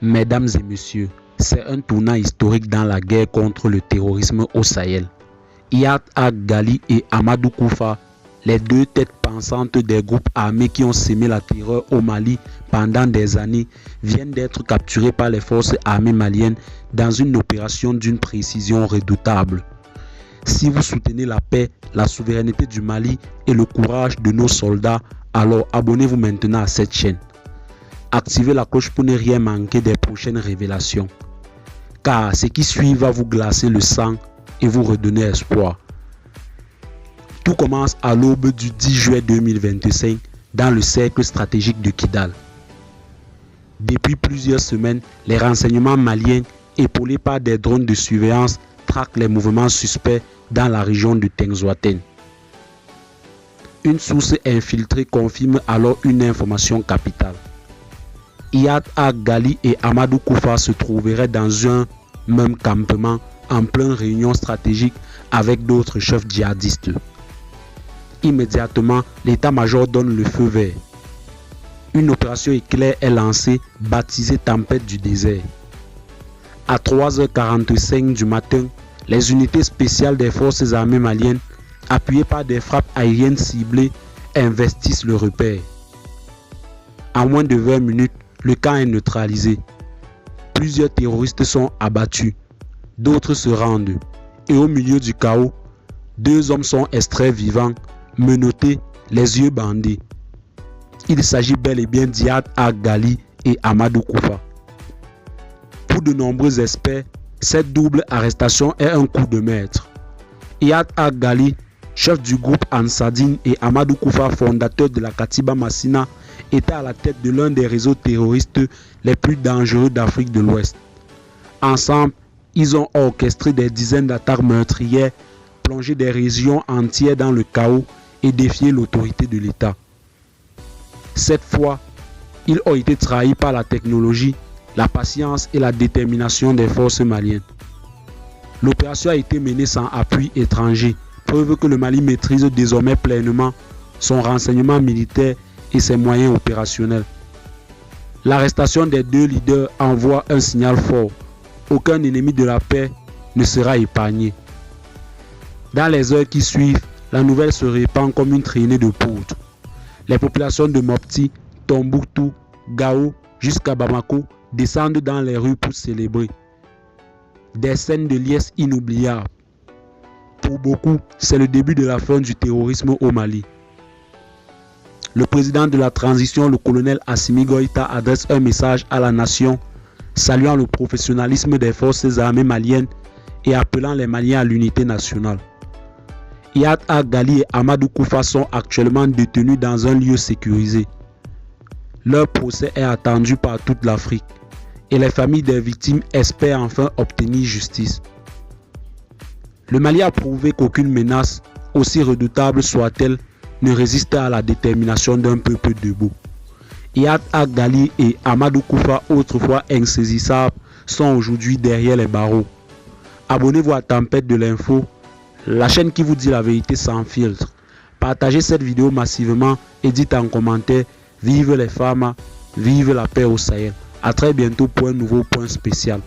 Mesdames et messieurs, c'est un tournant historique dans la guerre contre le terrorisme au Sahel. Iyad Ag-Ghali et Amadou Koufa, les deux têtes pensantes des groupes armés qui ont sémé la terreur au Mali pendant des années, viennent d'être capturés par les forces armées maliennes dans une opération d'une précision redoutable. Si vous soutenez la paix, la souveraineté du Mali et le courage de nos soldats, alors abonnez-vous maintenant à cette chaîne. Activez la cloche pour ne rien manquer des prochaines révélations. Car ce qui suit va vous glacer le sang et vous redonner espoir. Tout commence à l'aube du 10 juillet 2025 dans le cercle stratégique de Kidal. Depuis plusieurs semaines, les renseignements maliens, épaulés par des drones de surveillance, traquent les mouvements suspects dans la région de Tengzouaten. Une source infiltrée confirme alors une information capitale. Iyad Ag-Ghali et Amadou Koufa se trouveraient dans un même campement en pleine réunion stratégique avec d'autres chefs djihadistes. Immédiatement, l'état-major donne le feu vert. Une opération éclair est lancée, baptisée Tempête du désert. À 3h45 du matin, les unités spéciales des forces armées maliennes, appuyées par des frappes aériennes ciblées, investissent le repère. En moins de 20 minutes, le camp est neutralisé. Plusieurs terroristes sont abattus, d'autres se rendent, et au milieu du chaos, deux hommes sont extraits vivants, menottés, les yeux bandés. Il s'agit bel et bien d'Iyad Ag-Ghali et Amadou Koufa. Pour de nombreux experts, cette double arrestation est un coup de maître. Iyad Ag-Ghali, chef du groupe Ansadine, et Amadou Koufa, fondateur de la Katiba Massina, était à la tête de l'un des réseaux terroristes les plus dangereux d'Afrique de l'Ouest. Ensemble, ils ont orchestré des dizaines d'attaques meurtrières, plongé des régions entières dans le chaos et défié l'autorité de l'État. Cette fois, ils ont été trahis par la technologie, la patience et la détermination des forces maliennes. L'opération a été menée sans appui étranger, preuve que le Mali maîtrise désormais pleinement son renseignement militaire et ses moyens opérationnels. L'arrestation des deux leaders envoie un signal fort. Aucun ennemi de la paix ne sera épargné. Dans les heures qui suivent, la nouvelle se répand comme une traînée de poudre. Les populations de Mopti, Tombouctou, Gao jusqu'à Bamako descendent dans les rues pour célébrer. Des scènes de liesse inoubliables. Pour beaucoup, c'est le début de la fin du terrorisme au Mali. Le président de la transition, le colonel Assimi Goïta, adresse un message à la nation, saluant le professionnalisme des forces armées maliennes et appelant les Maliens à l'unité nationale. Iyad Ag-Ghali et Amadou Koufa sont actuellement détenus dans un lieu sécurisé. Leur procès est attendu par toute l'Afrique et les familles des victimes espèrent enfin obtenir justice. Le Mali a prouvé qu'aucune menace, aussi redoutable soit-elle, ne résiste à la détermination d'un peuple debout. Iyad Ag-Ghali et Amadou Koufa, autrefois insaisissables, sont aujourd'hui derrière les barreaux. Abonnez-vous à Tempête de l'info, la chaîne qui vous dit la vérité sans filtre. Partagez cette vidéo massivement et dites en commentaire « Vive les femmes, vive la paix au Sahel ». A très bientôt pour un nouveau point spécial.